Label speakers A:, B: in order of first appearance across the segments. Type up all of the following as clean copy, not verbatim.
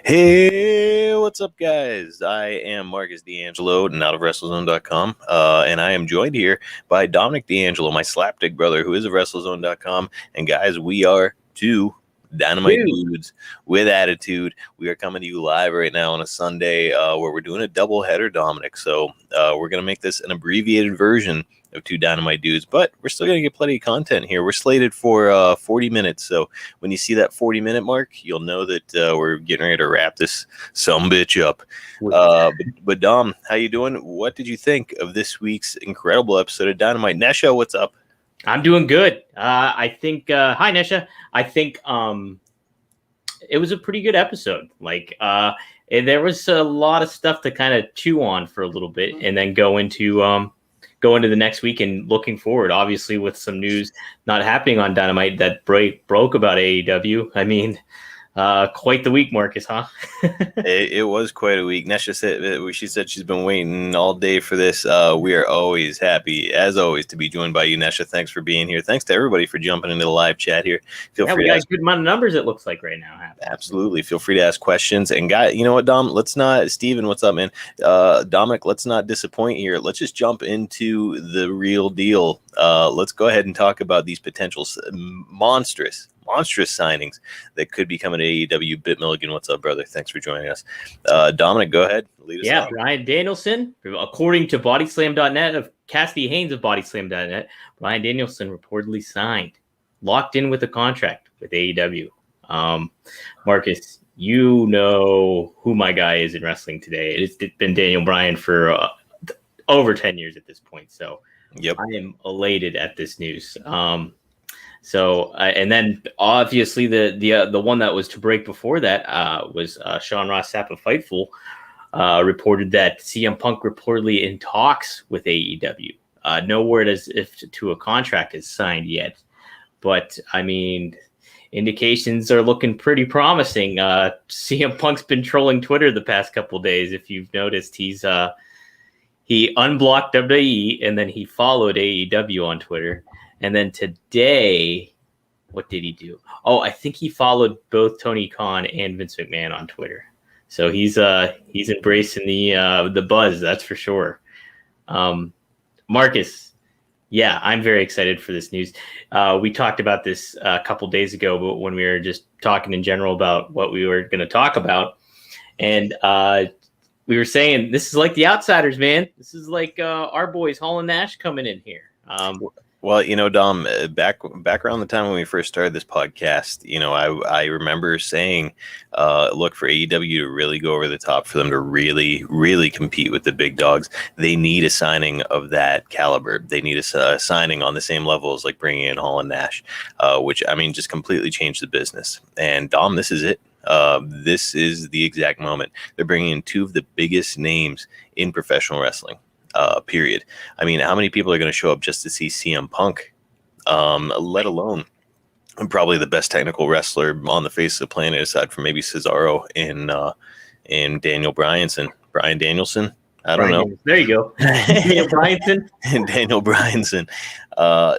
A: Hey, what's up, guys? I am Marcus DeAngelo, not of WrestleZone.com, and I am joined here by Dominic DeAngelo, my slapdick brother, who is of WrestleZone.com. And guys, we are two Dynamite Dudes with Attitude. We are coming to you live right now on a Sunday where we're doing a double header, Dominic. So we're going to make this an abbreviated version of two Dynamite Dudes, but we're still going to get plenty of content here. We're slated for 40 minutes, so when you see that 40-minute mark, you'll know that we're getting ready to wrap this sumbitch up. But Dom, how you doing? What did you think of this week's incredible episode of Dynamite? Nesha, what's up?
B: I'm doing good. I think hi Nesha. I think it was a pretty good episode. There was a lot of stuff to kind of chew on for a little bit and then go into the next week and looking forward, obviously, with some news not happening on Dynamite that broke about AEW. I mean, quite the week, Marcus, huh?
A: It was quite a week. Nesha said she's been waiting all day for this. We are always happy, as always, to be joined by you, Nesha. Thanks for being here. Thanks to everybody for jumping into the live chat here.
B: We got a good amount of numbers, it looks like, right now.
A: Absolutely. Feel free to ask questions. And guy, you know what, Dom? Steven, what's up, man? Dominic, let's not disappoint here. Let's just jump into the real deal. Let's go ahead and talk about these potential monstrous signings that could be coming to AEW. Bit Milligan, what's up, brother? Thanks for joining us. Dominic, go ahead. Lead us out.
B: Bryan Danielson, according to bodyslam.net of Cassidy Haynes of bodyslam.net, Bryan Danielson reportedly signed, locked in with a contract with AEW. Marcus, you know who my guy is in wrestling today. It's been Daniel Bryan for over 10 years at this point. So
A: yep.
B: I am elated at this news. And then obviously the one that was to break before that was Sean Ross Sapp of Fightful reported that CM Punk reportedly in talks with AEW. No word as if to a contract is signed yet, but I mean, indications are looking pretty promising. CM Punk's been trolling Twitter the past couple of days. If you've noticed, he unblocked WWE and then he followed AEW on Twitter. And then today, what did he do? Oh, I think he followed both Tony Khan and Vince McMahon on Twitter. So he's embracing the buzz, that's for sure. Marcus, yeah, I'm very excited for this news. We talked about this a couple days ago, but when we were just talking in general about what we were going to talk about, and we were saying this is like the Outsiders, man. This is like our boys Hall and Nash coming in here.
A: Well, you know, Dom, back around the time when we first started this podcast, you know, I remember saying, look, for AEW to really go over the top, for them to really, really compete with the big dogs, they need a signing of that caliber. They need a signing on the same level as like bringing in Hall and Nash, which, I mean, just completely changed the business. And Dom, this is it. This is the exact moment. They're bringing in two of the biggest names in professional wrestling. Period. I mean, how many people are going to show up just to see CM Punk, let alone probably the best technical wrestler on the face of the planet, aside from maybe Cesaro and Bryan Danielson. I don't know.
B: There you go. Daniel Bryanson.
A: And Daniel Bryanson.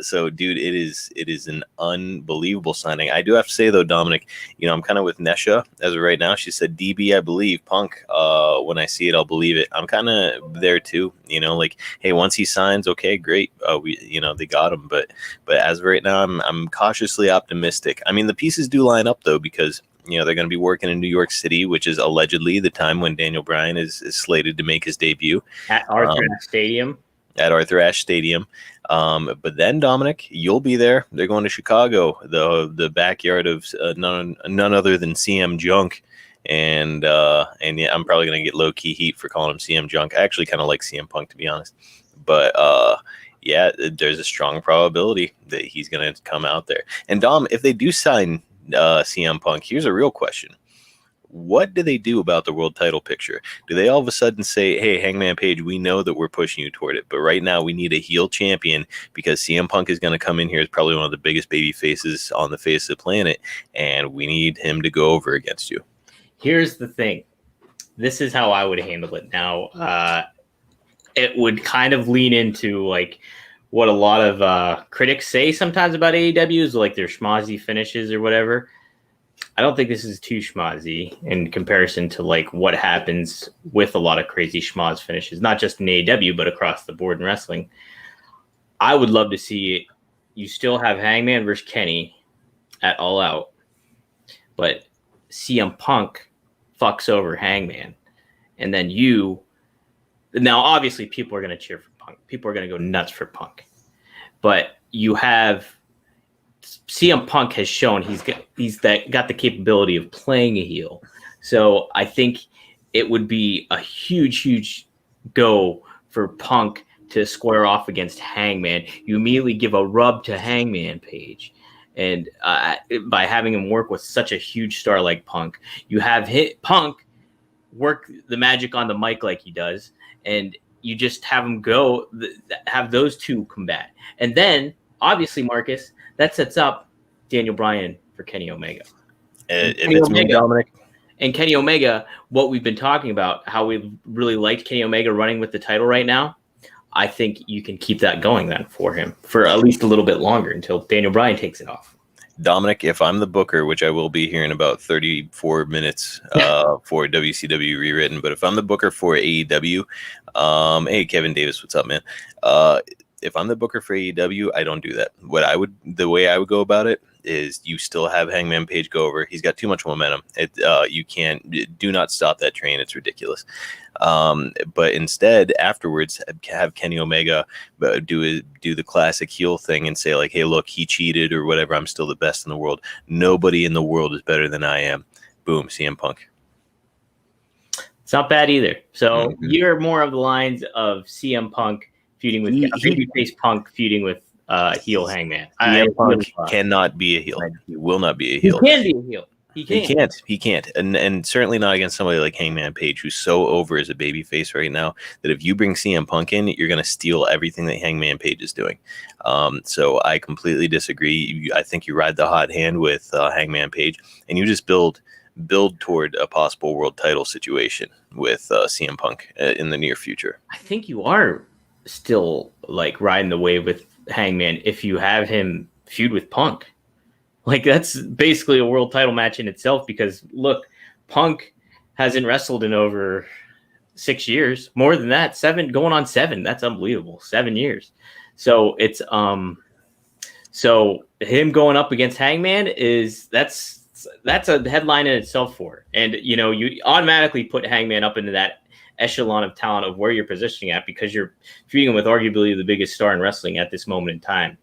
A: So, dude, it is an unbelievable signing. I do have to say, though, Dominic, you know, I'm kind of with Nesha as of right now. She said, DB, I believe. Punk, when I see it, I'll believe it. I'm kind of there, too. You know, like, hey, once he signs, okay, great. They got him. But as of right now, I'm cautiously optimistic. I mean, the pieces do line up, though, because you know, they're going to be working in New York City, which is allegedly the time when Daniel Bryan is slated to make his debut.
B: At Arthur Ashe Stadium.
A: At Arthur Ashe Stadium. But then, Dominic, you'll be there. They're going to Chicago, the backyard of none other than CM Junk. And yeah, I'm probably going to get low-key heat for calling him CM Junk. I actually kind of like CM Punk, to be honest. But yeah, there's a strong probability that he's going to come out there. And, Dom, if they do sign CM Punk, here's a real question. What do they do about the world title picture? Do they all of a sudden say, hey, Hangman Page, we know that we're pushing you toward it, but right now we need a heel champion because CM Punk is going to come in here as probably one of the biggest baby faces on the face of the planet, and we need him to go over against you?
B: Here's the thing. This is how I would handle it. Now, it would kind of lean into like what a lot of critics say sometimes about AEW is like their schmozzy finishes or whatever. I don't think this is too schmozzy in comparison to like what happens with a lot of crazy schmoz finishes, not just in AEW, but across the board in wrestling. I would love to see it. You still have Hangman versus Kenny at All Out, but CM Punk fucks over Hangman. And then now obviously people are going to cheer for Punk. People are going to go nuts for Punk. But you have CM Punk has shown he's got the capability of playing a heel. So I think it would be a huge go for Punk to square off against Hangman. You immediately give a rub to Hangman Page. And by having him work with such a huge star like Punk, you have Punk work the magic on the mic like he does, and you just have him have those two combat. And then, obviously, Marcus, that sets up Daniel Bryan for Kenny Omega.
A: If it's me, Dominic.
B: And Kenny Omega, what we've been talking about, how we really liked Kenny Omega running with the title right now, I think you can keep that going then for him for at least a little bit longer until Daniel Bryan takes it off.
A: Dominic, if I'm the booker, which I will be here in about 34 minutes for WCW Rewritten, but if I'm the booker for AEW, hey, Kevin Davis, what's up, man? If I'm the booker for AEW, I don't do that. The way I would go about it is you still have Hangman Page go over. He's got too much momentum. Do not stop that train. It's ridiculous. But instead, afterwards, have Kenny Omega do the classic heel thing and say like, hey, look, he cheated or whatever. I'm still the best in the world. Nobody in the world is better than I am. Boom, CM Punk.
B: It's not bad either. So you're more of the lines of CM Punk feuding with babyface Punk feuding with heel Hangman.
A: CM Punk cannot be a heel. He will not be a heel.
B: He can be a heel. He
A: can't. And certainly not against somebody like Hangman Page, who's so over as a babyface right now that if you bring CM Punk in, you're going to steal everything that Hangman Page is doing. So I completely disagree. I think you ride the hot hand with Hangman Page, and you just build toward a possible world title situation with CM Punk in the near future.
B: I think you are still like riding the wave with Hangman if you have him feud with Punk. Like that's basically a world title match in itself because look, Punk hasn't wrestled in over 6 years, more than that, 7 going on 7. That's unbelievable. 7 years. So it's so him going up against Hangman that's a headline in itself for it. And you automatically put Hangman up into that echelon of talent of where you're positioning at because you're feuding with arguably the biggest star in wrestling at this moment in time.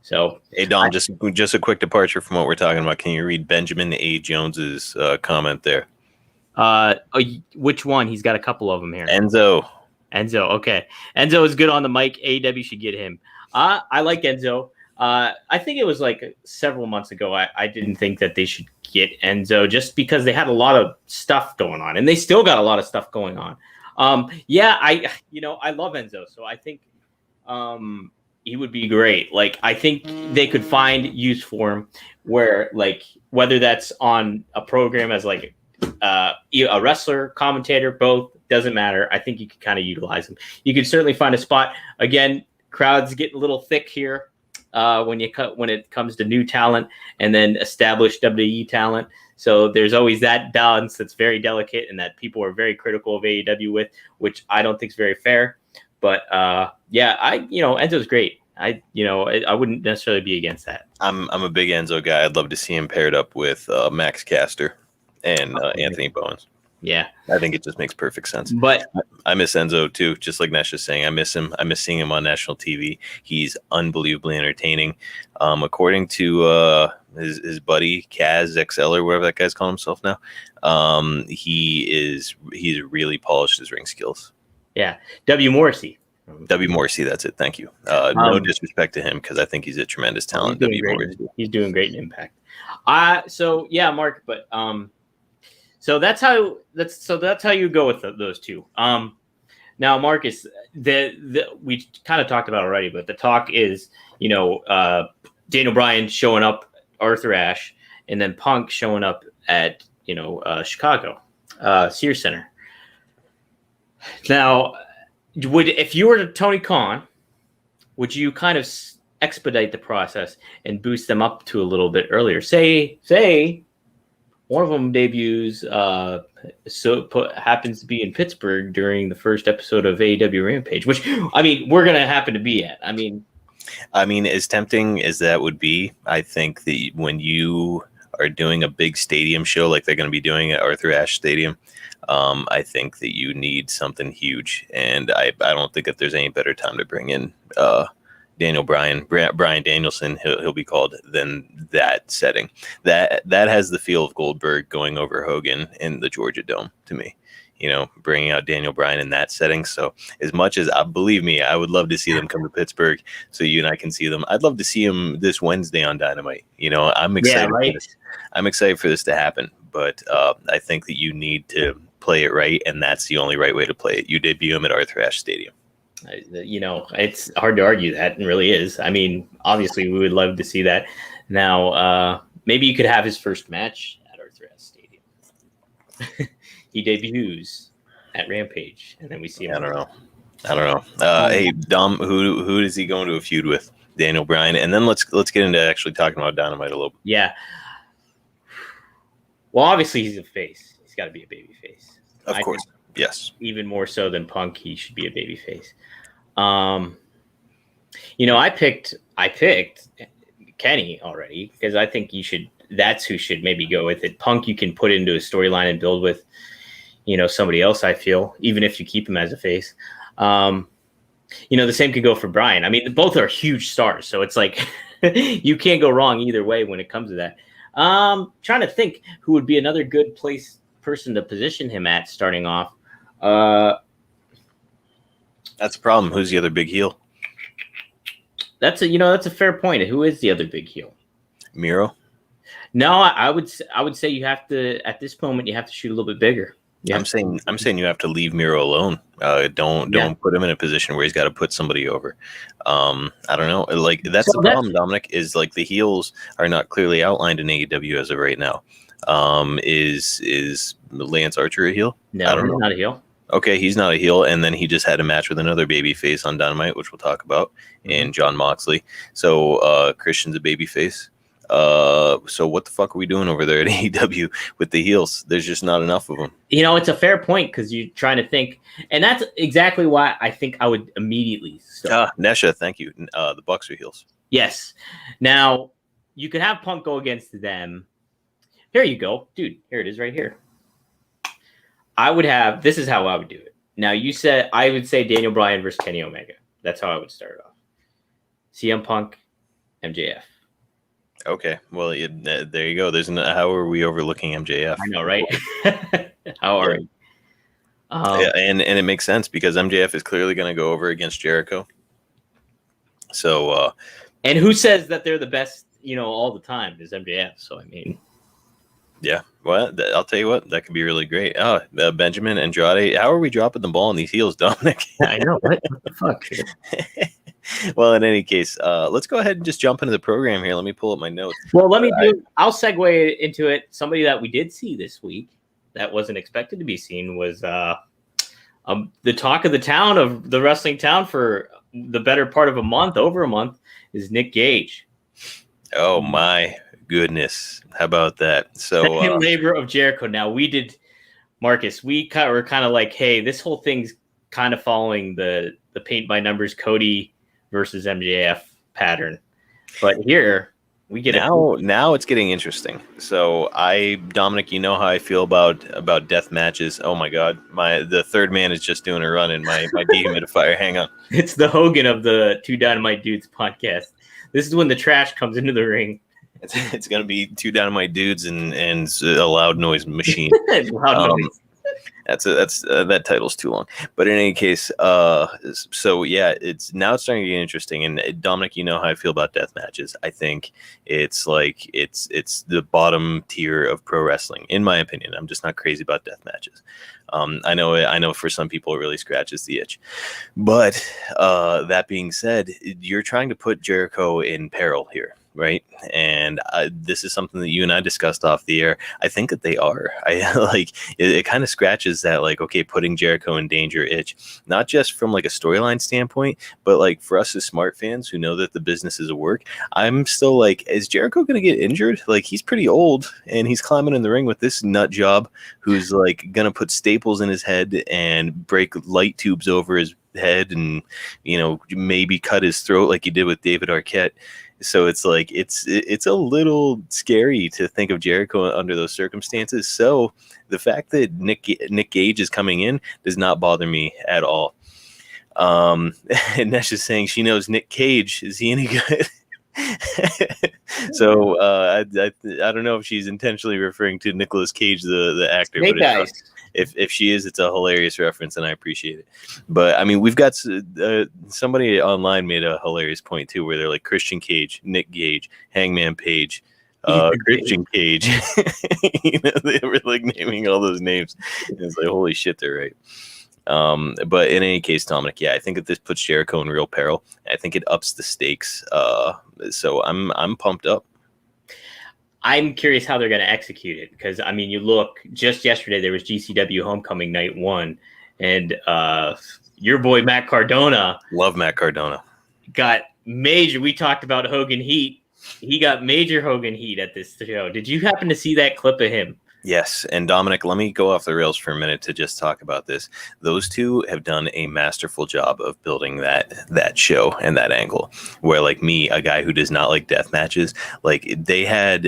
B: So,
A: hey Dom, just a quick departure from what we're talking about. Can you read Benjamin A. Jones's comment there?
B: Which one? He's got a couple of them here.
A: Enzo.
B: Okay. Enzo is good on the mic. AEW should get him. I like Enzo. I think it was like several months ago. I didn't think that they should get Enzo just because they had a lot of stuff going on, and they still got a lot of stuff going on. I love Enzo, so I think he would be great. Like I think they could find use for him where like whether that's on a program as like a wrestler, commentator, both doesn't matter. I think you could kind of utilize him. You could certainly find a spot. Again, crowds get a little thick here. When it comes to new talent and then established WWE talent. So there's always that balance that's very delicate and that people are very critical of AEW with, which I don't think is very fair. But Enzo's great. I wouldn't necessarily be against that.
A: I'm a big Enzo guy. I'd love to see him paired up with Max Caster and Anthony Bowens.
B: Yeah,
A: I think it just makes perfect sense.
B: But
A: I miss Enzo too, just like Nesh is saying. I miss him. I miss seeing him on national TV. He's unbelievably entertaining. According to his buddy Kaz XL or whatever that guy's calling himself now, he's really polished his ring skills.
B: Yeah, W. Morrissey,
A: that's it. Thank you. No disrespect to him because I think he's a tremendous talent.
B: He's doing great in Impact. Mark, but So that's how you go with those two. Now, Marcus, we kind of talked about it already, but the talk is, Daniel Bryan showing up, Arthur Ashe, and then Punk showing up at, Chicago, Sears Center. Now, if you were Tony Khan, would you kind of expedite the process and boost them up to a little bit earlier? Say One of them debuts, happens to be in Pittsburgh during the first episode of AEW Rampage, which, I mean, we're going to happen to be at. I mean,
A: as tempting as that would be, I think that when you are doing a big stadium show like they're going to be doing at Arthur Ashe Stadium, I think that you need something huge. And I don't think that there's any better time to bring in Bryan Danielson, he'll be called, than that setting. That has the feel of Goldberg going over Hogan in the Georgia Dome to me. Bringing out Daniel Bryan in that setting. So as much as believe me, I would love to see them come to Pittsburgh so you and I can see them. I'd love to see them this Wednesday on Dynamite. I'm excited.
B: Yeah, right.
A: I'm excited for this to happen, but I think that you need to play it right, and that's the only right way to play it. You debut him at Arthur Ashe Stadium.
B: It's hard to argue that. It really is. I mean, obviously, we would love to see that. Now, maybe you could have his first match at Arthur Ashe Stadium. He debuts at Rampage, and then we see him.
A: I don't know. Hey, Dom, who is he going to a feud with? Daniel Bryan, and then let's get into actually talking about Dynamite a little bit.
B: Yeah. Well, obviously, he's a face. He's got to be a baby face.
A: Of course. Yes.
B: Even more so than Punk, he should be a baby face. I picked Kenny already because I think that's who should maybe go with it. Punk, you can put into a storyline and build with, somebody else, I feel, even if you keep him as a face. The same could go for Bryan. I mean, both are huge stars. So it's like you can't go wrong either way when it comes to that. Trying to think who would be another good person to position him at starting off.
A: That's a problem. Who's the other big heel?
B: That's a fair point. Who is the other big heel?
A: Miro?
B: No, I would say you have to, at this moment, you have to shoot a little bit bigger.
A: I'm saying you have to leave Miro alone. Don't put him in a position where he's got to put somebody over. I don't know. Like that's the problem, Dominic, is like the heels are not clearly outlined in AEW as of right now. Is Lance Archer a heel?
B: No,
A: I don't know.
B: Not a heel.
A: Okay, he's not a heel, and then he just had a match with another baby face on Dynamite, which we'll talk about, and John Moxley. So Christian's a baby face. So what the fuck are we doing over there at AEW with the heels? There's just not enough of them.
B: It's a fair point because you're trying to think, and that's exactly why I think I would immediately start.
A: Nesha, thank you. The Bucks are heels.
B: Yes. Now you could have Punk go against them. Here you go, dude. Here it is, right here. This is how I would do it. Now you said I would say Daniel Bryan versus Kenny Omega. That's how I would start off. CM Punk, MJF.
A: Okay, well, there you go. How are we overlooking MJF?
B: I know, right? How are we?
A: Yeah, and it makes sense because MJF is clearly going to go over against Jericho. So,
B: and who says that they're the best? All the time is MJF. So I mean,
A: yeah. Well, I'll tell you what, that could be really great. Benjamin Andrade. How are we dropping the ball on these heels, Dominic?
B: I know. What the fuck?
A: Well, in any case, let's go ahead and just jump into the program here. Let me pull up my notes.
B: Well, I'll segue into it. Somebody that we did see this week that wasn't expected to be seen was the talk of the town, of the wrestling town for the better part of over a month, is Nick Gage.
A: Oh, my goodness. How about that? So,
B: second labor of Jericho. Now, Marcus, we were kind of like, hey, this whole thing's kind of following the paint by numbers Cody versus MJF pattern, but here we get
A: now it's getting interesting. So Dominic, you know how I feel about death matches. Oh my god, the third man is just doing a run in my dehumidifier. Hang on,
B: it's the Hogan of the Two Dynamite Dudes podcast. This is when the trash comes into the ring.
A: It's gonna be two Dynamite Dudes and a loud noise machine.
B: Noise.
A: That title's too long, but in any case, so yeah, it's starting to get interesting. And Dominic, you know how I feel about death matches. I think it's like it's the bottom tier of pro wrestling, in my opinion. I'm just not crazy about death matches. I know for some people it really scratches the itch, but that being said, you're trying to put Jericho in peril here. right? And this is something that you and I discussed off the air. I think that they are. I like it kind of scratches that, like, okay, putting Jericho in danger itch, not just from like a storyline standpoint, but like for us as smart fans who know that the business is a work. I'm still like, is Jericho going to get injured? Like, he's pretty old and he's climbing in the ring with this nut job who's like going to put staples in his head and break light tubes over his head and, you know, maybe cut his throat like he did with David Arquette. So it's like it's a little scary to think of Jericho under those circumstances. So the fact that Nick Gage is coming in does not bother me at all. And Nesh is saying she knows Nick Cage. Is he any good? So I don't know if she's intentionally referring to Nicolas Cage, the actor.
B: Snake
A: but
B: Eyes.
A: If she is, it's a hilarious reference, and I appreciate it. But I mean, we've got somebody online made a hilarious point too, where they're like Christian Cage, Nick Gage, Hangman Page, Christian Cage. You know, they were like naming all those names, and it's like, holy shit, they're right. But in any case, Dominic, yeah, I think that this puts Jericho in real peril. I think it ups the stakes. So I'm pumped up.
B: I'm curious how they're going to execute it, because I mean, you look, just yesterday there was GCW Homecoming Night 1, and your boy Matt Cardona,
A: love Matt Cardona,
B: got major. We talked about Hogan heat. He got major Hogan heat at this show. Did you happen to see that clip of him?
A: Yes. And Dominic, let me go off the rails for a minute to just talk about this. Those two have done a masterful job of building that show and that angle, where like me, a guy who does not like death matches, like they had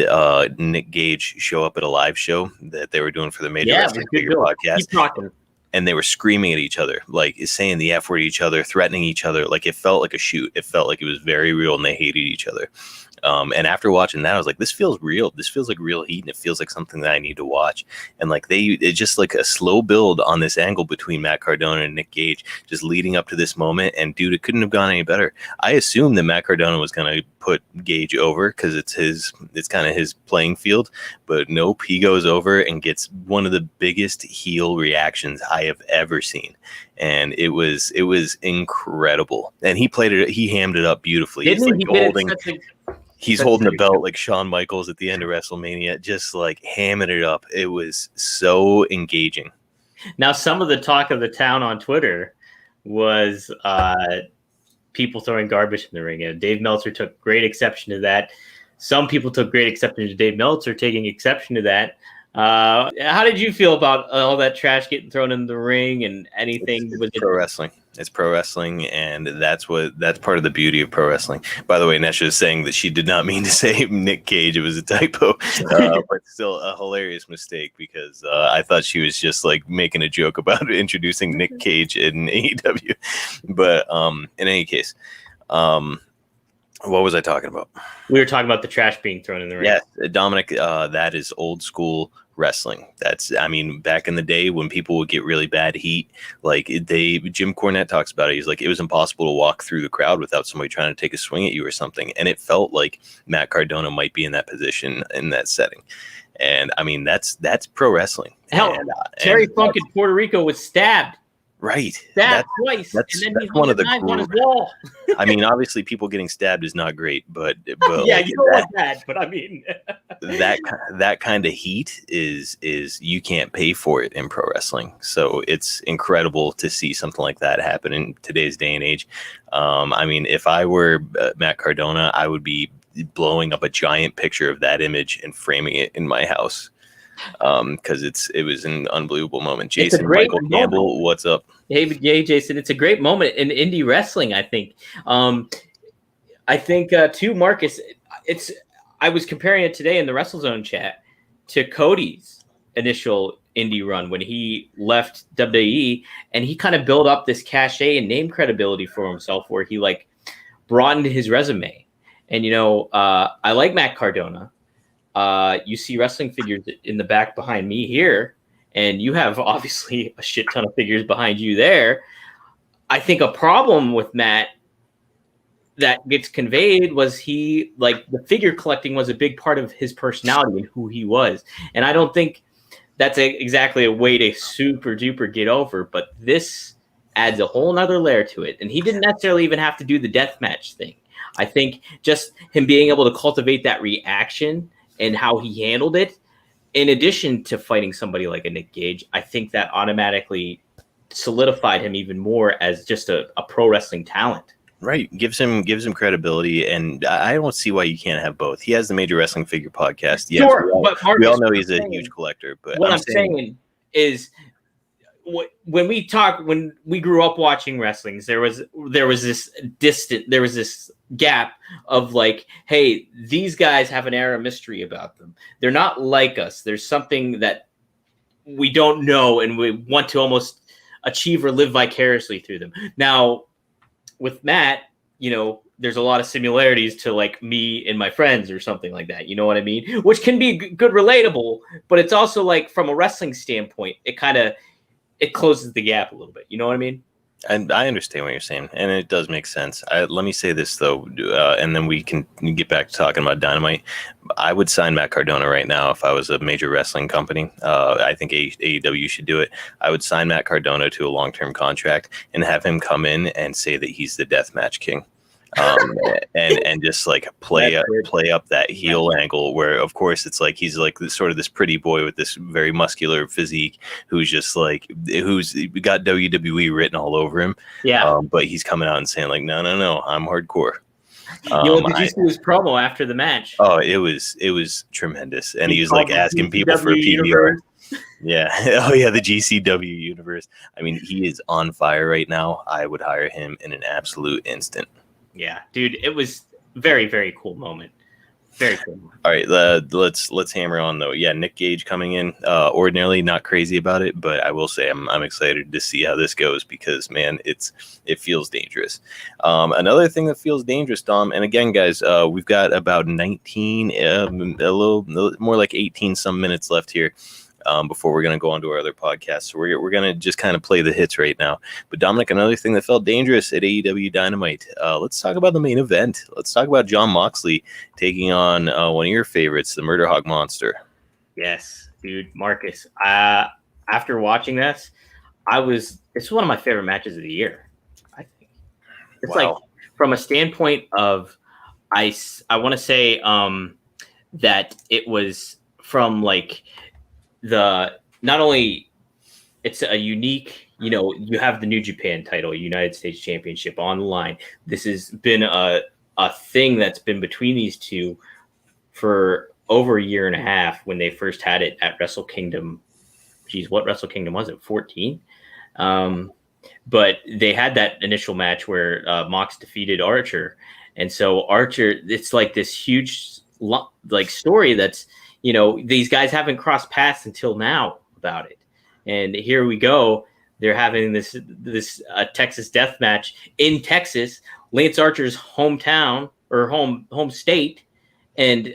A: Nick Gage show up at a live show that they were doing for the Major Wrestling Figure podcast.
B: Keep talking.
A: And they were screaming at each other, like saying the F word at each other, threatening each other. Like it felt like a shoot. It felt like it was very real, and they hated each other. And after watching that, I was like, this feels real. This feels like real heat, and it feels like something that I need to watch. And like it's just like a slow build on this angle between Matt Cardona and Nick Gage, just leading up to this moment. And dude, it couldn't have gone any better. I assumed that Matt Cardona was going to put Gage over because it's kind of his playing field. But nope, he goes over and gets one of the biggest heel reactions I have ever seen. And it was incredible. And he played it. He hammed it up beautifully. He's holding the belt like Shawn Michaels at the end of WrestleMania, just like hamming it up. It was so engaging.
B: Now, some of the talk of the town on Twitter was people throwing garbage in the ring. And Dave Meltzer took great exception to that. Some people took great exception to Dave Meltzer taking exception to that. How did you feel about all that trash getting thrown in the ring and anything?
A: It's pro wrestling. It's pro wrestling, and that's part of the beauty of pro wrestling. By the way, Nesha is saying that she did not mean to say Nick Cage. It was a typo, but still a hilarious mistake, because I thought she was just like making a joke about introducing Nick Cage in AEW. But in any case, what was I talking about?
B: We were talking about the trash being thrown in the ring.
A: Yes, Dominic, that is old school wrestling. I mean, back in the day when people would get really bad heat, like Jim Cornette talks about it. He's like, it was impossible to walk through the crowd without somebody trying to take a swing at you or something. And it felt like Matt Cardona might be in that position in that setting. And I mean, that's pro wrestling.
B: Hell, Terry Funk in Puerto Rico was stabbed.
A: Right.
B: Stabbed twice.
A: That's
B: and then
A: one of the
B: on his wall.
A: I mean, obviously people getting stabbed is not great, but
B: yeah,
A: like
B: you don't want that, but I mean
A: that kind of heat is you can't pay for it in pro wrestling. So it's incredible to see something like that happen in today's day and age. I mean, if I were Matt Cardona, I would be blowing up a giant picture of that image and framing it in my house. Because it was an unbelievable moment. Jason Michael Campbell, what's up?
B: Hey, Jason, it's a great moment in indie wrestling. I think too, Marcus. I was comparing it today in the WrestleZone chat to Cody's initial indie run when he left WWE, and he kind of built up this cachet and name credibility for himself, where he like broadened his resume. And I like Matt Cardona. You see wrestling figures in the back behind me here, and you have obviously a shit ton of figures behind you there. I think a problem with Matt that gets conveyed was the figure collecting was a big part of his personality and who he was. And I don't think that's exactly a way to super duper get over, but this adds a whole nother layer to it. And he didn't necessarily even have to do the deathmatch thing. I think just him being able to cultivate that reaction and how he handled it, in addition to fighting somebody like a Nick Gage, I think that automatically solidified him even more as just a pro wrestling talent.
A: Right, gives him credibility, and I don't see why you can't have both. He has the Major Wrestling Figure podcast. Yes,
B: Sure, but Marcus,
A: we all know he's a huge collector. But
B: what I'm saying is, when we grew up watching wrestlings, there was this gap of like, hey, these guys have an air of mystery about them. They're not like us. There's something that we don't know, and we want to almost achieve or live vicariously through them. Now, with Matt, there's a lot of similarities to like me and my friends or something like that. You know what I mean? Which can be good, relatable, but it's also like from a wrestling standpoint, it closes the gap a little bit. You know what I mean?
A: And I understand what you're saying, and it does make sense. Let me say this though, and then we can get back to talking about Dynamite. I would sign Matt Cardona right now if I was a major wrestling company. I think AEW should do it. I would sign Matt Cardona to a long-term contract and have him come in and say that he's the Deathmatch King. And just like play up that heel angle where, of course, it's like he's like this pretty boy with this very muscular physique who's just like who's got WWE written all over him.
B: Yeah,
A: but he's coming out and saying like, no, I'm hardcore.
B: Did you see his promo after the match?
A: Oh, it was tremendous, and he was like asking people for a PBR. Yeah. Oh yeah, the GCW universe. I mean, he is on fire right now. I would hire him in an absolute instant.
B: Yeah, dude, it was very, very cool moment. Very cool moment.
A: All right, let's hammer on though. Yeah, Nick Gage coming in. Ordinarily not crazy about it, but I will say I'm excited to see how this goes because man, it feels dangerous. Another thing that feels dangerous, Dom, and again, guys, we've got about 19, a little more like 18 some minutes left here. Before we're going to go on to our other podcasts. So we're going to just kind of play the hits right now. But Dominic, another thing that felt dangerous at AEW Dynamite. Let's talk about the main event. Let's talk about Jon Moxley taking on one of your favorites, the Murder Hog Monster.
B: Yes, dude, Marcus. After watching this, it's one of my favorite matches of the year. I think it's like from a standpoint of, I want to say that it was from like, not only it's a unique, you have the New Japan title, United States Championship on the line. This has been a thing that's been between these two for over a year and a half when they first had it at Wrestle Kingdom. Geez, what Wrestle Kingdom was it? 14? But they had that initial match where Mox defeated Archer. And so Archer, it's like this huge like story that's, these guys haven't crossed paths until now about it. And here we go. They're having this Texas death match in Texas, Lance Archer's hometown or home state. And,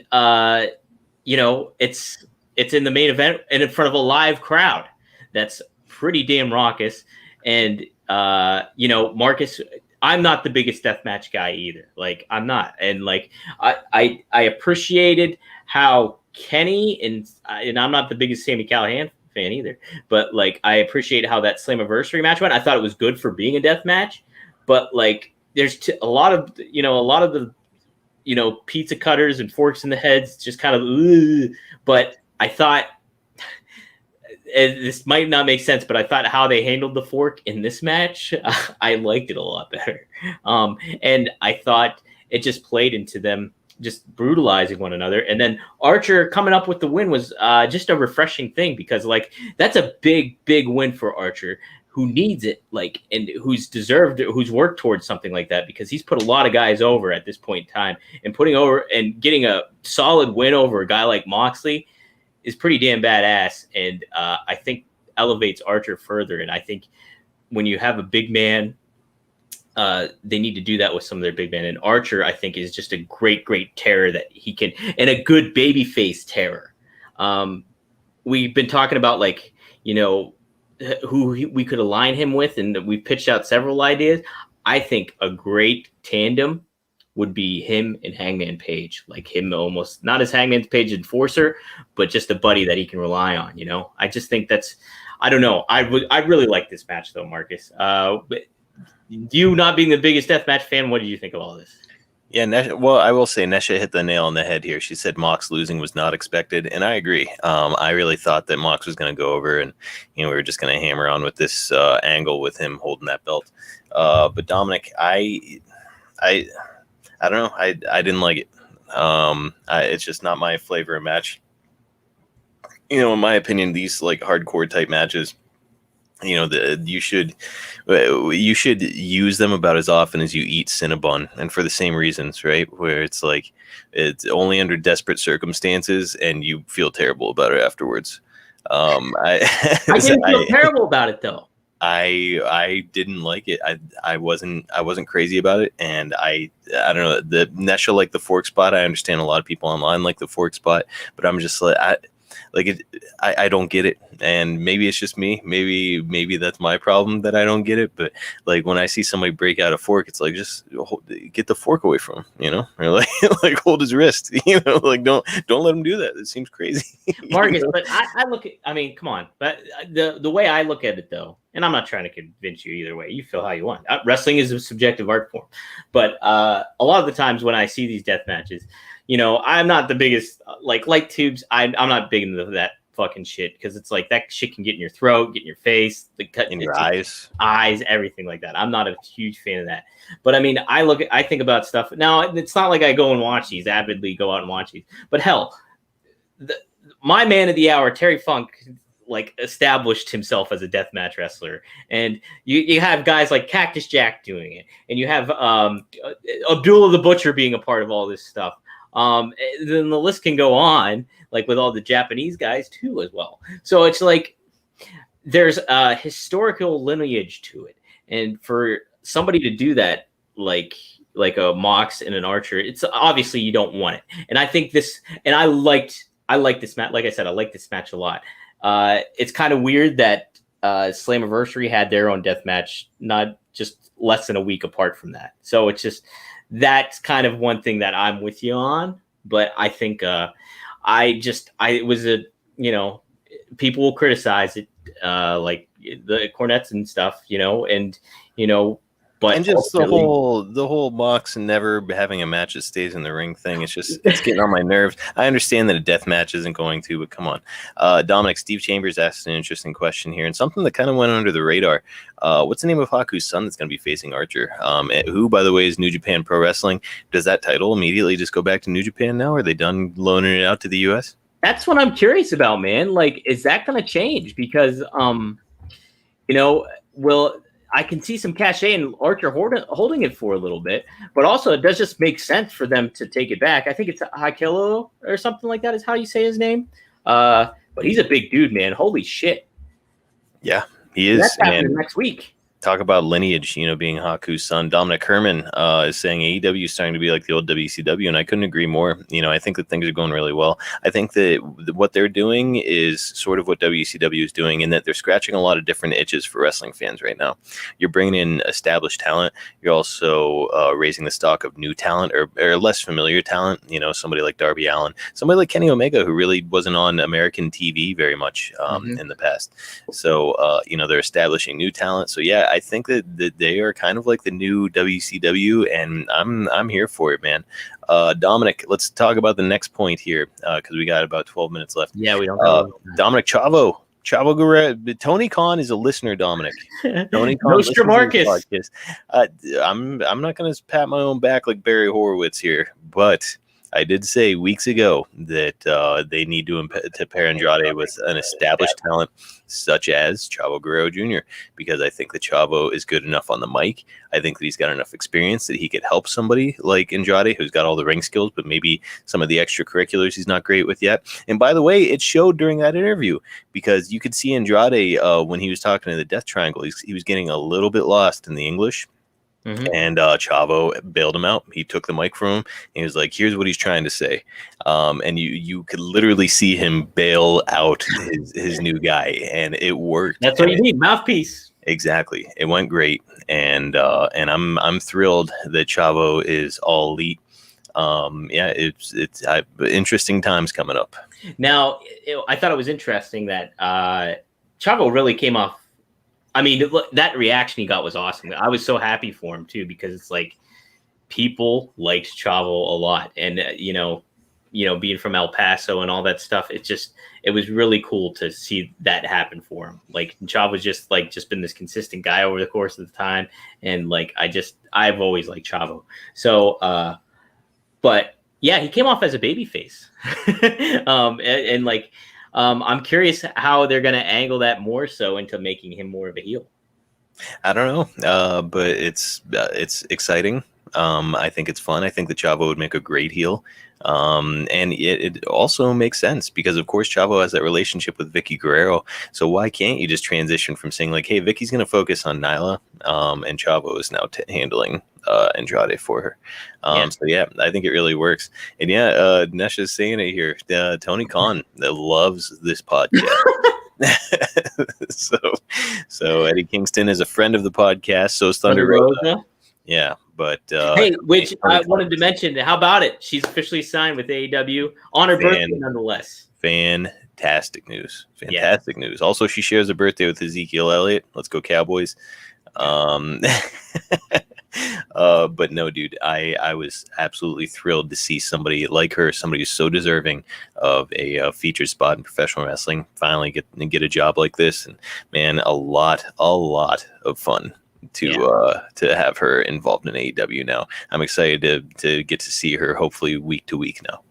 B: it's in the main event and in front of a live crowd. That's pretty damn raucous. And, Marcus, I'm not the biggest deathmatch guy either. Like, I'm not. And like, I appreciated how Kenny and I'm not the biggest Sami Callihan fan either, but like I appreciate how that Slammiversary match went. I thought it was good for being a death match, but like there's a lot of the pizza cutters and forks in the heads just kind of but I thought this might not make sense, but I thought how they handled the fork in this match, I liked it a lot better. And I thought it just played into them just brutalizing one another. And then Archer coming up with the win was just a refreshing thing because like that's a big win for Archer, who needs it, like, and who's worked towards something like that because he's put a lot of guys over at this point in time, and putting over and getting a solid win over a guy like Moxley is pretty damn badass. And I think elevates Archer further. And I think when you have a big man, they need to do that with some of their big men. And Archer, I think, is just a great terror that he can, and a good babyface terror. We've been talking about like, who we could align him with, and we pitched out several ideas. I think a great tandem would be him and Hangman Page, like him almost not as Hangman Page enforcer, but just a buddy that he can rely on. I just think I don't know. I really like this match though, Marcus. But you not being the biggest deathmatch fan, what did you think of all this?
A: Yeah, well, I will say Nesha hit the nail on the head here. She said Mox losing was not expected, and I agree. I really thought that Mox was going to go over, and we were just going to hammer on with this angle with him holding that belt. But Dominic, I, I don't know. I didn't like it. It's just not my flavor of match. In my opinion, these like hardcore type matches, you should use them about as often as you eat Cinnabon, and for the same reasons, right? Where it's like it's only under desperate circumstances, and you feel terrible about it afterwards. I
B: I didn't feel terrible about it though.
A: I didn't like it. I wasn't crazy about it, and I don't know, the Nesha like the fork spot. I understand a lot of people online like the fork spot, but I'm just like I don't get it, and maybe it's just me. Maybe that's my problem that I don't get it. But like when I see somebody break out a fork, it's like just get the fork away from him, or like like hold his wrist, like don't let him do that. It seems crazy,
B: Marcus. But I look at. I mean, come on. But the way I look at it though, and I'm not trying to convince you either way. You feel how you want. Wrestling is a subjective art form, but a lot of the times when I see these death matches, I'm not the biggest like tubes. I'm not big into that fucking shit because it's like that shit can get in your throat, get in your face,
A: in your eyes,
B: everything like that. I'm not a huge fan of that. But I mean, I think about stuff now. It's not like I go and watch these, avidly go out and watch these. But hell, my man of the hour, Terry Funk, like established himself as a deathmatch wrestler, and you have guys like Cactus Jack doing it, and you have Abdullah the Butcher being a part of all this stuff. Then the list can go on, like with all the Japanese guys too, as well. So it's like there's a historical lineage to it, and for somebody to do that, like a Mox and an Archer, it's obviously you don't want it. And I think this, and I liked this match. Like I said, I like this match a lot. It's kind of weird that Slammiversary had their own death match, not just less than a week apart from that. So it's just. That's kind of one thing that I'm with you on, but I think it was people will criticize it, like the Cornets and stuff, but
A: and just the whole Mox never having a match that stays in the ring thing. It's getting on my nerves. I understand that a death match isn't going to, but come on. Dominic, Steve Chambers asked an interesting question here, and something that kind of went under the radar. What's the name of Haku's son that's going to be facing Archer? Who, by the way, is New Japan Pro Wrestling? Does that title immediately just go back to New Japan now? Are they done loaning it out to the U.S.?
B: That's what I'm curious about, man. Like, is that going to change? Because, I can see some cachet in Archer holding it for a little bit, but also it does just make sense for them to take it back. I think it's Hakilo or something like that is how you say his name. But he's a big dude, man. Holy shit.
A: Yeah, he is.
B: That's happening next week.
A: Talk about lineage, being Haku's son. Dominic Herman is saying AEW is starting to be like the old WCW, and I couldn't agree more. I think that things are going really well. I think that what they're doing is sort of what WCW is doing, in that they're scratching a lot of different itches for wrestling fans right now. You're bringing in established talent. You're also raising the stock of new talent or less familiar talent. Somebody like Darby Allin, somebody like Kenny Omega, who really wasn't on American TV very much in the past. So, they're establishing new talent. So, yeah, I think that they are kind of like the new WCW, and I'm here for it, man. Dominic, let's talk about the next point here because we got about 12 minutes left.
B: Yeah, we don't.
A: Dominic Chavo Guerrero. Tony Khan is a listener, Dominic. Tony Khan.
B: Nostradamus.
A: I'm not going to pat my own back like Barry Horowitz here, but I did say weeks ago that they need to pair Andrade with an established talent such as Chavo Guerrero Jr. because I think that Chavo is good enough on the mic. I think that he's got enough experience that he could help somebody like Andrade, who's got all the ring skills, but maybe some of the extracurriculars he's not great with yet. And by the way, it showed during that interview because you could see Andrade when he was talking to the Death Triangle, he was getting a little bit lost in the English. Mm-hmm. And Chavo bailed him out. He took the mic from him. And he was like, here's what he's trying to say. And you could literally see him bail out his new guy. And it worked.
B: That's what you need, mouthpiece.
A: Exactly. It went great. And I'm thrilled that Chavo is all elite. It's interesting times coming up.
B: Now, I thought it was interesting that Chavo really came off. I mean, that reaction he got was awesome. I was so happy for him too, because it's like people liked Chavo a lot, and being from El Paso and all that stuff, it was really cool to see that happen for him. Like Chavo's just been this consistent guy over the course of the time, and like I've always liked Chavo. So, but yeah, he came off as a babyface, I'm curious how they're going to angle that more so into making him more of a heel.
A: I don't know, but it's exciting. I think it's fun. I think that Chavo would make a great heel. And it also makes sense because, of course, Chavo has that relationship with Vicky Guerrero. So why can't you just transition from saying like, hey, Vicky's going to focus on Nyla, and Chavo is now handling Andrade for her. So yeah, I think it really works. And yeah, Nesha's saying it here. Tony Khan that loves this podcast. so Eddie Kingston is a friend of the podcast. So is Thunder Rosa. Yeah, but
B: hey, which I wanted to mention. How about it? She's officially signed with AEW on her birthday, nonetheless.
A: Fantastic news! Fantastic news. Also, she shares a birthday with Ezekiel Elliott. Let's go Cowboys! But no, dude, I was absolutely thrilled to see somebody like her, somebody who's so deserving of a featured spot in professional wrestling, finally get a job like this. And man, a lot of fun to have her involved in AEW now. I'm excited to get to see her hopefully week to week now.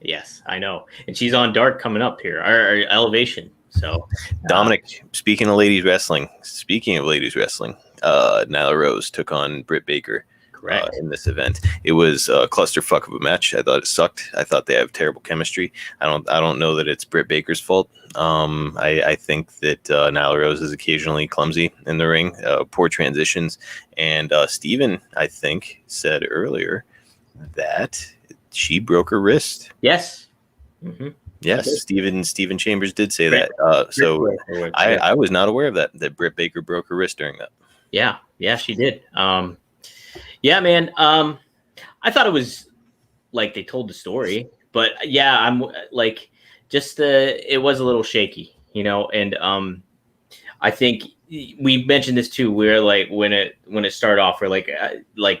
B: Yes, I know. And she's on Dark coming up here, our Elevation. So
A: Dominic, speaking of ladies wrestling, Nyla Rose took on Britt Baker in this event. It was a clusterfuck of a match. I thought it sucked. I thought they have terrible chemistry. I don't know that it's Britt Baker's fault. I think that Nyla Rose is occasionally clumsy in the ring, poor transitions. And Steven, I think, said earlier that she broke her wrist.
B: Yes. Mm-hmm.
A: Yes, Steven Chambers did say that. So I was not aware of that Britt Baker broke her wrist during that.
B: Yeah, she did. Yeah, man. I thought it was like they told the story, but yeah, I'm like, it was a little shaky, and I think we mentioned this too. We're like, when it started off, we're like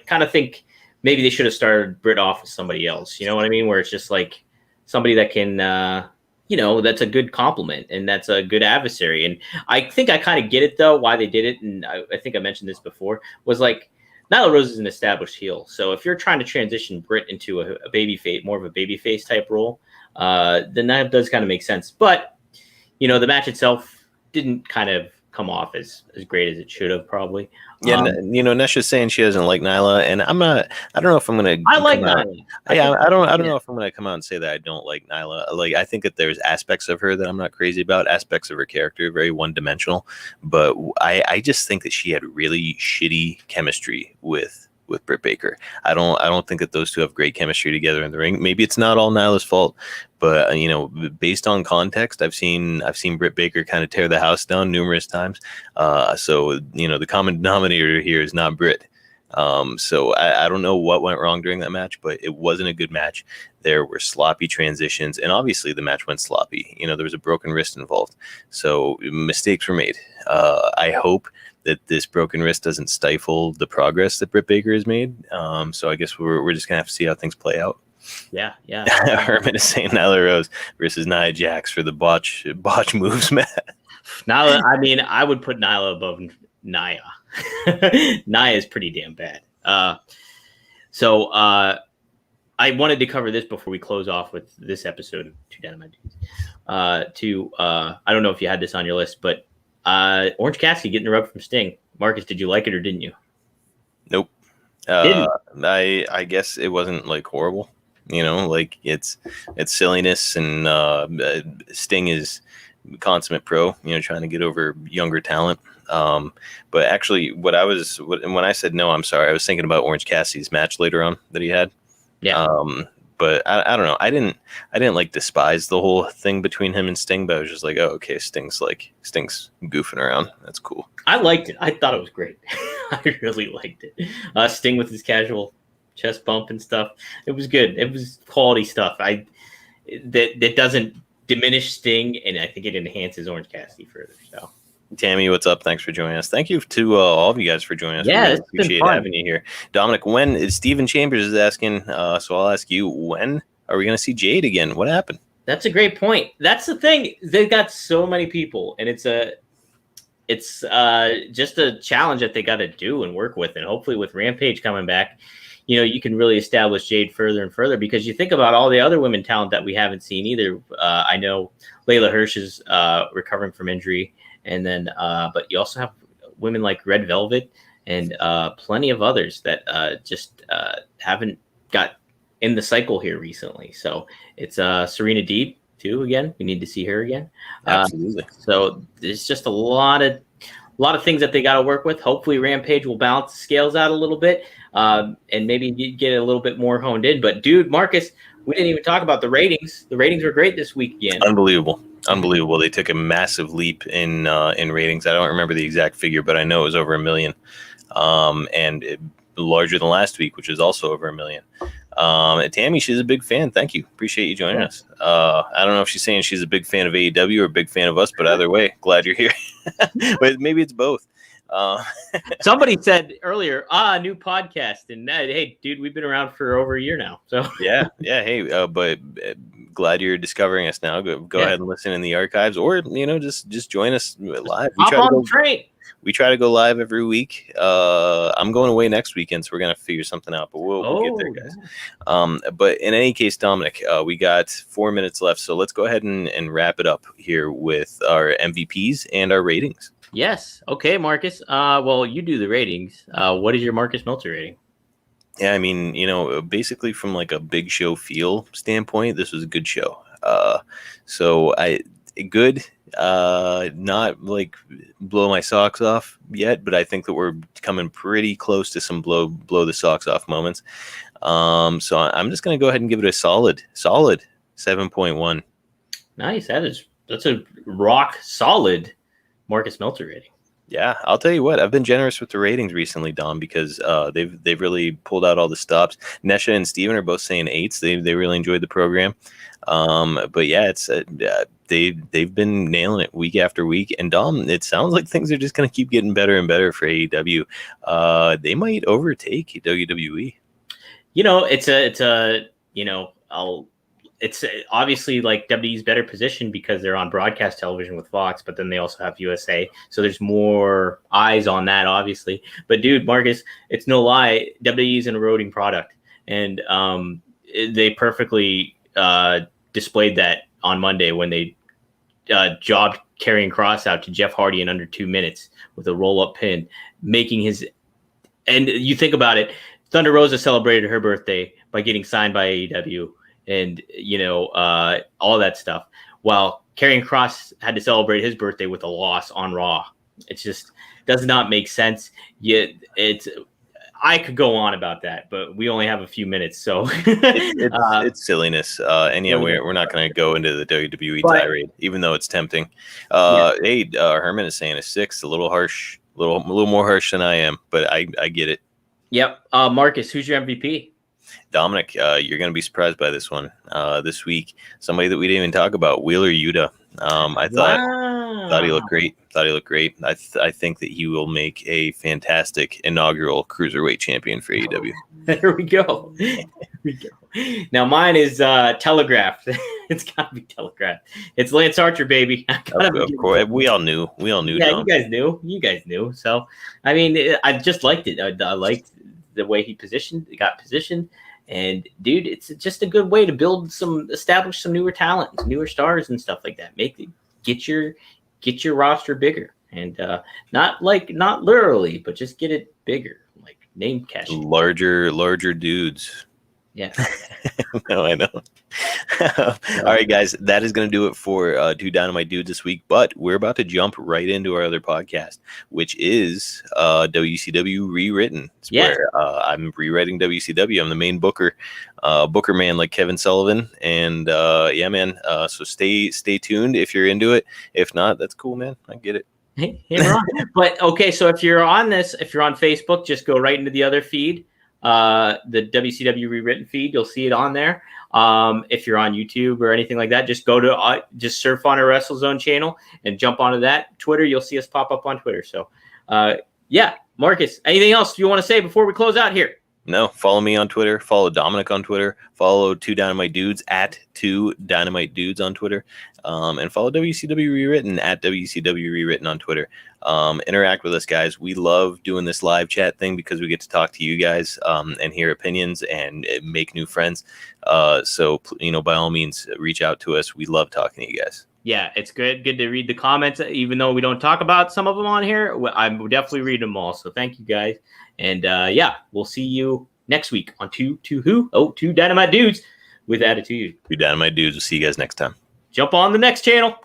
B: kind of think maybe they should have started Britt off with somebody else. You know what I mean? Where it's just like somebody that can, that's a good compliment and that's a good adversary. And I think I kind of get it though, why they did it. And I think I mentioned this before, was like Nyla Rose is an established heel. So if you're trying to transition Britt into a baby face, more of a baby face type role, then that does kind of make sense. But, the match itself didn't kind of come off as great as it should have probably.
A: Yeah, Nesha's saying she doesn't like Nyla, and I don't know if I'm gonna.
B: I like Nyla.
A: I don't know if I'm gonna come out and say that I don't like Nyla. Like, I think that there's aspects of her that I'm not crazy about, aspects of her character, very one-dimensional. But I just think that she had really shitty chemistry with Britt Baker. I don't think that those two have great chemistry together in the ring. Maybe it's not all Nyla's fault, but based on context, I've seen Britt Baker kind of tear the house down numerous times. So the common denominator here is not Britt. So I don't know what went wrong during that match, but it wasn't a good match. There were sloppy transitions, and obviously the match went sloppy. There was a broken wrist involved, so mistakes were made. I hope that this broken wrist doesn't stifle the progress that Britt Baker has made. So I guess we're just gonna have to see how things play out.
B: Yeah.
A: Herman is saying Nyla Rose versus Nia Jax for the botch moves match.
B: Nyla, I mean, I would put Nyla above Nia. Nia is pretty damn bad. So I wanted to cover this before we close off with this episode of Two Dynamite Dudes. I don't know if you had this on your list, but Orange Cassidy getting the rub from Sting. Marcus, did you like it or didn't you?
A: Nope. I guess it wasn't like horrible. Like it's silliness, and Sting is consummate pro. Trying to get over younger talent. But actually, when I said no, I'm sorry. I was thinking about Orange Cassidy's match later on that he had.
B: Yeah.
A: But I don't know. I didn't like despise the whole thing between him and Sting, but I was just like, oh, okay, Sting's goofing around. That's cool. I
B: liked it. I thought it was great. I really liked it. Sting with his casual chest bump and stuff. It was good. It was quality stuff. That doesn't diminish Sting, and I think it enhances Orange Cassidy further. So
A: Tammy, what's up? Thanks for joining us. Thank you to all of you guys for joining us.
B: Yeah,
A: we really
B: it's been
A: appreciate
B: fun.
A: having you here. Dominic, when is Steven Chambers is asking, so I'll ask you, when are we going to see Jade again? What happened?
B: That's a great point. That's the thing. They've got so many people, and it's just a challenge that they got to do and work with. And hopefully with Rampage coming back, you can really establish Jade further and further, because you think about all the other women talent that we haven't seen either. I know Layla Hirsch is recovering from injury. And then, but you also have women like Red Velvet and plenty of others that just haven't got in the cycle here recently. So it's Serena Deeb too. Again, we need to see her again.
A: Absolutely.
B: So there's just a lot of things that they got to work with. Hopefully Rampage will balance the scales out a little bit, and maybe get a little bit more honed in. But dude, Marcus, we didn't even talk about the ratings. The ratings were great this weekend.
A: Unbelievable. They took a massive leap in ratings. I don't remember the exact figure, but I know it was over 1 million, larger than last week, which is also over 1 million. And Tammy, she's a big fan. Thank you. Appreciate you joining us. I don't know if she's saying she's a big fan of AEW or a big fan of us, but either way, glad you're here. But maybe it's both.
B: Somebody said earlier, new podcast, and hey, dude, we've been around for over a year now. So
A: yeah. Hey, but glad you're discovering us now. Go ahead and listen in the archives, or just join us live. We try to go live every week. I'm going away next weekend, so we're gonna figure something out, but we'll get there, guys. But in any case, Dominic, we got 4 minutes left, so let's go ahead and wrap it up here with our MVPs and our ratings.
B: Yes. Okay, Marcus. Well, you do the ratings. What is your Marcus Meltzer rating?
A: Yeah, I mean, basically from like a big show feel standpoint, this was a good show. Good. Not like blow my socks off yet, but I think that we're coming pretty close to some blow the socks off moments. So I'm just gonna go ahead and give it a solid 7.1.
B: Nice. That's a rock solid Marcus Meltzer rating.
A: Yeah, I'll tell you what, I've been generous with the ratings recently, Dom, because they've really pulled out all the stops. Nesha and Steven are both saying 8s. They really enjoyed the program. But yeah, it's they've been nailing it week after week. And Dom, it sounds like things are just going to keep getting better and better for AEW. They might overtake WWE. It's
B: obviously like WWE's better position because they're on broadcast television with Fox, but then they also have USA. So there's more eyes on that, obviously. But dude, Marcus, it's no lie, WWE's an eroding product. And they perfectly displayed that on Monday when they jobbed Karrion Kross out to Jeff Hardy in under 2 minutes with a roll-up pin, making his... And you think about it, Thunder Rosa celebrated her birthday by getting signed by AEW. And, all that stuff. While Karrion Kross had to celebrate his birthday with a loss on Raw. It just does not make sense. Yet I could go on about that, but we only have a few minutes. So
A: it's silliness. And yeah, we're not going to go into the WWE tirade, even though it's tempting. Hey, Herman is saying a 6, a little harsh, a little more harsh than I am, but I get it.
B: Yep. Marcus, who's your MVP?
A: Dominic, you're going to be surprised by this one. This week, somebody that we didn't even talk about, Wheeler Yuta. I thought he looked great. I think that he will make a fantastic inaugural cruiserweight champion for AEW.
B: There we go. Now mine is telegraphed. It's got to be telegraphed. It's Lance Archer, baby.
A: Of course, we all knew. Yeah,
B: Dom. You guys knew. So I mean, I just liked it. I liked the way he got positioned. And dude, it's just a good way to establish some newer talent, newer stars and stuff like that. Get your roster bigger, and not literally, but just get it bigger, like name cash.
A: Larger dudes.
B: Yeah.
A: No, I know. All right, guys, that is going to do it for 2 Dynamite Dudes this week. But we're about to jump right into our other podcast, which is WCW Rewritten. It's where I'm rewriting WCW. I'm the main booker man like Kevin Sullivan. And yeah, man. So stay tuned if you're into it. If not, that's cool, man. I get it.
B: Hey, Ron. But okay, so if you're on Facebook, just go right into the other feed. The WCW Rewritten feed, you'll see it on there. If you're on YouTube or anything like that, just go to just surf on our WrestleZone channel and jump onto that. Twitter, you'll see us pop up on Twitter. So, yeah, Marcus, anything else you want to say before we close out here?
A: No, follow me on Twitter. Follow Dominic on Twitter. Follow 2 Dynamite Dudes at 2 Dynamite Dudes on Twitter. And follow WCW Rewritten at WCW Rewritten on Twitter. Interact with us, guys. We love doing this live chat thing because we get to talk to you guys and hear opinions and make new friends. So, by all means, reach out to us. We love talking to you guys.
B: Yeah, it's good to read the comments, even though we don't talk about some of them on here. I definitely read them all. So thank you guys. And yeah, we'll see you next week on 2 Dynamite Dudes with Attitude.
A: 2 Dynamite Dudes. We'll see you guys next time.
B: Jump on the next channel.